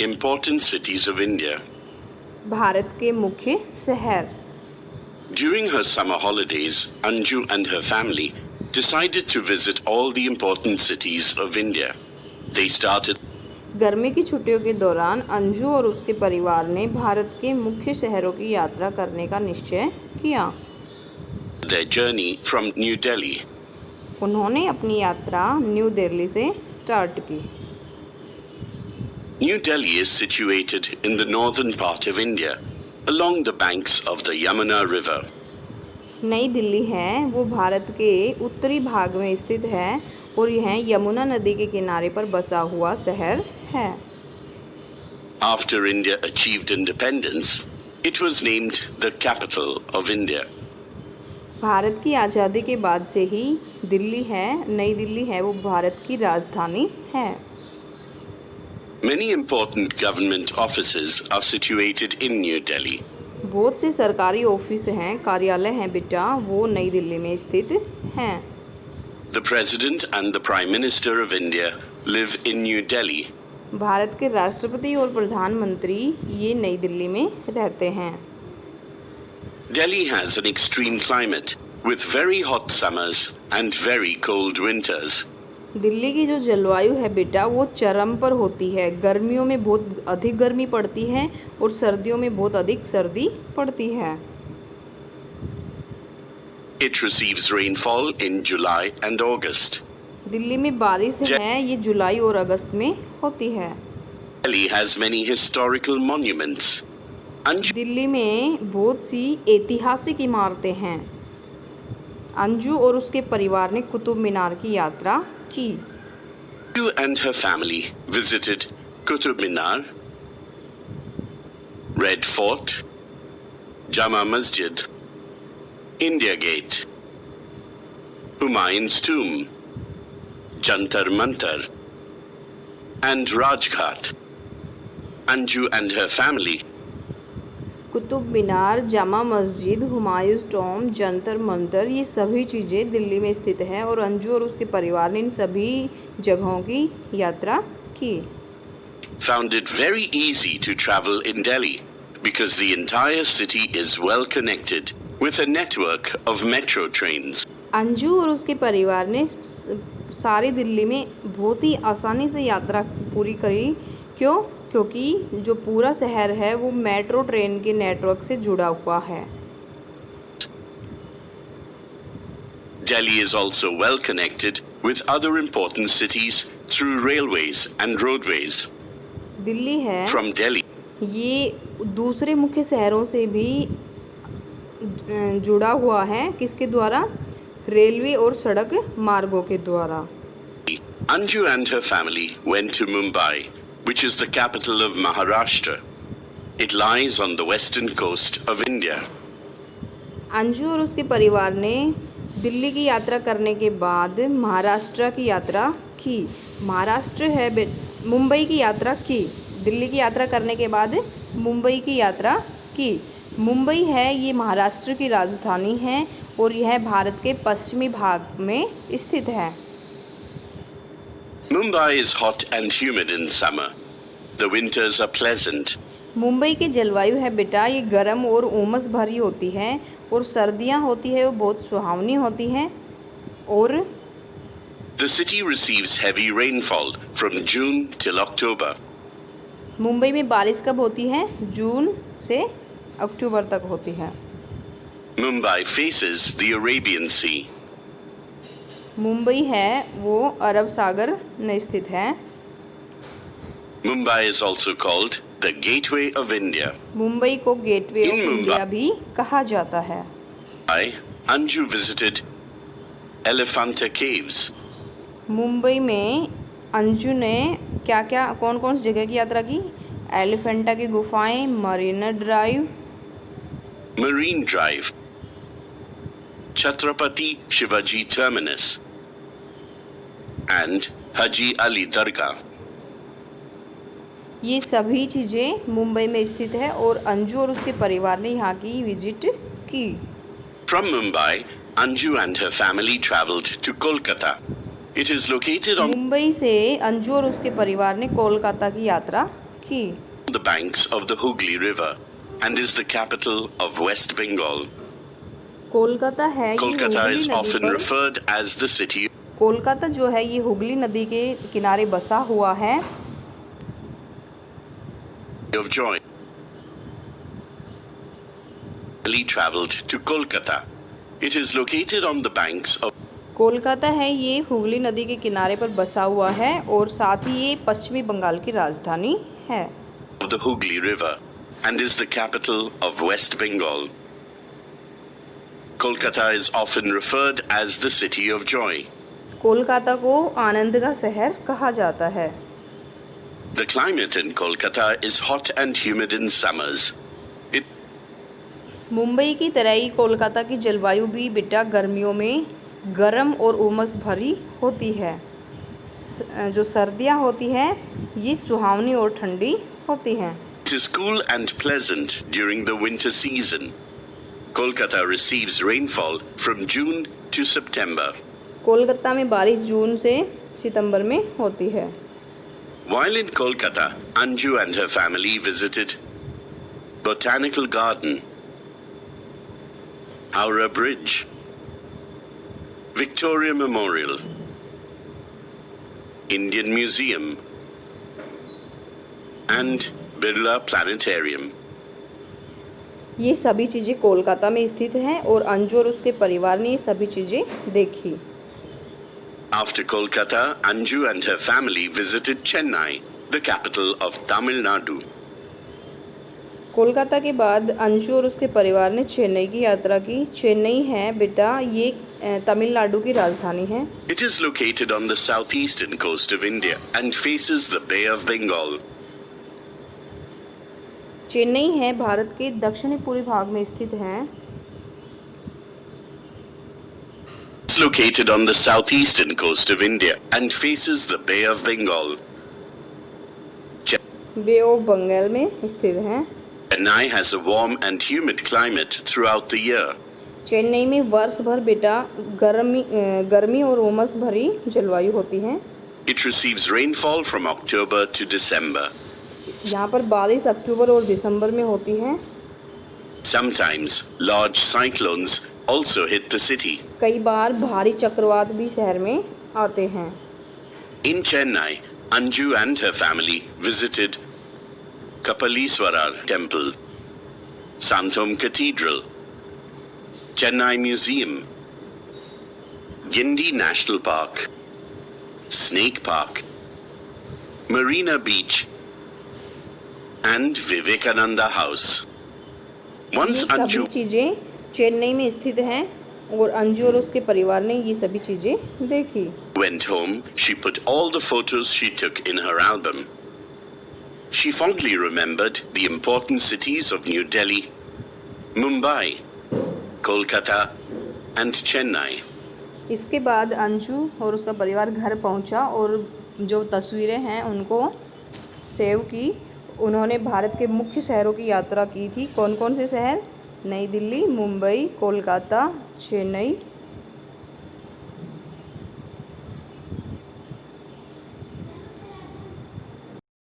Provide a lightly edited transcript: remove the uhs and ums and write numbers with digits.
Important cities of India. Bharat के मुख्य शहर। During her summer holidays, Anju and her family decided to visit all the important cities of India. They started गर्मी की छुट्टियों के दौरान अंजू और उसके परिवार ने भारत के मुख्य शहरों की यात्रा करने का निश्चय किया। their journey from New Delhi. उन्होंने अपनी यात्रा न्यू दिल्ली से स्टार्ट की। New Delhi is situated in the northern part of India, along the banks of the Yamuna River. नई दिल्ली है वो भारत के उत्तरी भाग में स्थित है और यह यमुना नदी के किनारे पर बसा हुआ शहर है। After India achieved independence, it was named the capital of India. Bharat की आज़ादी के बाद से ही नई दिल्ली है वो भारत की राजधानी है। Many important government offices are situated in New Delhi. बहुत से सरकारी ऑफिस हैं, कार्यालय हैं बेटा, वो नई दिल्ली में स्थित हैं। The President and the Prime Minister of India live in New Delhi. Bharat के राष्ट्रपति और प्रधानमंत्री ये नई दिल्ली में रहते हैं। Delhi has an extreme climate with very hot summers and very cold winters. Delhi की जो जलवायु है बेटा वो चरम पर होती है। गर्मियों में बहुत अधिक गर्मी पड़ती है और सर्दियों में बहुत अधिक सर्दी पड़ती है। It receives rainfall in July and August. Delhi में बारिश है ये जुलाई और अगस्त में होती है। Delhi has many historical monuments. Delhi में बहुत सी ऐतिहासिक इमारतें हैं। अंजू और उसके परिवार ने कुतुब मीनार की यात्रा की। Anju and her family visited Qutub Minar, Red Fort, Jama Masjid, India Gate, Humayun's Tomb, Jantar Mantar, and Rajghat. Anju and her family Qutub Minar, Jama Masjid, Humayun Tom, Jantar Mantar ये सभी चीज़ें दिल्ली में स्थित है और अंजू और उसके परिवार ने इन सभी जगहों की यात्रा की। found it very easy to travel in Delhi because the entire city is well connected with a network of metro trains. Anju और उसके परिवार ने सारी दिल्ली में बहुत ही आसानी से यात्रा पूरी करी। क्योंकि जो पूरा शहर है वो मेट्रो ट्रेन के नेटवर्क से जुड़ा हुआ है। Delhi is also well connected with other important cities through railways and roadways. Delhi है From Delhi, ये दूसरे मुख्य शहरों से भी जुड़ा हुआ है। किसके द्वारा? रेलवे और सड़क मार्गों के द्वारा। Anju and her family went to Mumbai, which is the capital of Maharashtra. It lies on the western coast of India. Anju और उसके परिवार ने दिल्ली की यात्रा करने के बाद महाराष्ट्र की यात्रा की। मुंबई की यात्रा की। दिल्ली की यात्रा करने के बाद मुंबई की यात्रा की। मुंबई है ये महाराष्ट्र की राजधानी है और यह भारत के पश्चिमी भाग में स्थित है। Mumbai is hot and humid in summer. The winters are pleasant. Mumbai की जलवायु है बेटा ये गर्म और उमस भरी होती है और सर्दियां होती है वो बहुत सुहावनी होती हैं और The city receives heavy rainfall from June till October. Mumbai में बारिश कब होती है? जून से अक्टूबर तक होती है। Mumbai faces the Arabian Sea. Mumbai है वो अरब सागर में स्थित है। Mumbai is also called the Gateway of India. Mumbai को gateway of In Mumbai- India भी कहा जाता है। Anju visited Elephanta Caves. Mumbai में अंजू ने कौन कौन सी जगह की यात्रा की? एलिफेंटा की गुफाएं, Marina drive, Marine Drive, Chhatrapati Shivaji Terminus, and Haji Ali Dargah. ये सभी चीज़ें मुंबई में स्थित है और अंजू और उसके परिवार ने यहाँ की विजिट की। From Mumbai, Anju and her family travelled to Kolkata. It is located on Mumbai से अंजू और उसके परिवार ने कोलकाता की यात्रा की। The banks of the Hooghly River and is the capital of West Bengal. Kolkata है ये Kolkata हुगली is नदी often पर, referred as the city Kolkata जो है ये हुगली नदी के किनारे बसा हुआ है। of joy. Delhi traveled to Kolkata. It is located on the banks of Kolkata है ये हुगली नदी के किनारे पर बसा हुआ है और साथ ही ये पश्चिमी बंगाल की राजधानी है। the Hooghly River and is the capital of West Bengal. Kolkata is often referred as the city of joy. Kolkata को आनंद का शहर कहा जाता है। The climate in Kolkata is hot and humid in summers. It Mumbai की तरह ही कोलकाता की जलवायु भी बेटा गर्मियों में गर्म और उमस भरी होती है। जो सर्दियां होती हैं ये सुहावनी और ठंडी होती हैं। is cool and pleasant during the winter season. Kolkata receives rainfall from June to September. Kolkata में बारिश जून से सितंबर में होती है। While in Kolkata, Anju and her family visited Botanical Garden, Howrah Bridge, Victoria Memorial, Indian Museum, and Birla Planetarium. ये सभी चीज़ें कोलकाता में स्थित हैं और अंजू और उसके परिवार ने ये सभी चीज़ें देखी। After Kolkata, Anju and her family visited Chennai, the capital of Tamil Nadu. Kolkata के बाद अंशु और उसके परिवार ने चेन्नई की यात्रा की। चेन्नई है बेटा ये तमिलनाडु की राजधानी है। It is located on the southeastern coast of India and faces the Bay of Bengal. Chennai है भारत के दक्षिणी पूर्वी भाग में स्थित है। It's located on the southeastern coast of India and faces the Bay of Bengal. Bay of Bengal में स्थित है। Chennai has a warm and humid climate throughout the year. Chennai में वर्ष भर बेटा गर्मी और उमस भरी जलवायु होती है। It receives rainfall from October to December. यहाँ पर बारिश अक्टूबर और दिसंबर में होती है। Sometimes large cyclones also hit the city. कई बार भारी चक्रवात भी शहर में आते हैं। In Chennai, Anju and her family visited Kapaleeswarar Temple, Santhom Cathedral, Chennai Museum, Gindi National Park, Snake Park, Marina Beach, and Vivekananda House. ये Once सभी Anju चीज़ें चेन्नई में स्थित हैं और अंजू और उसके परिवार ने ये सभी चीज़ें देखी। went home, she put all the photos she took in her album. She fondly remembered the important cities of New Delhi, Mumbai, Kolkata, and Chennai. इसके बाद अंजू और उसका परिवार घर पहुंचा और जो तस्वीरें हैं उनको सेव की। उन्होंने भारत के मुख्य शहरों की यात्रा की थी। कौन कौन से शहर? नई दिल्ली, मुंबई, कोलकाता, चेन्नई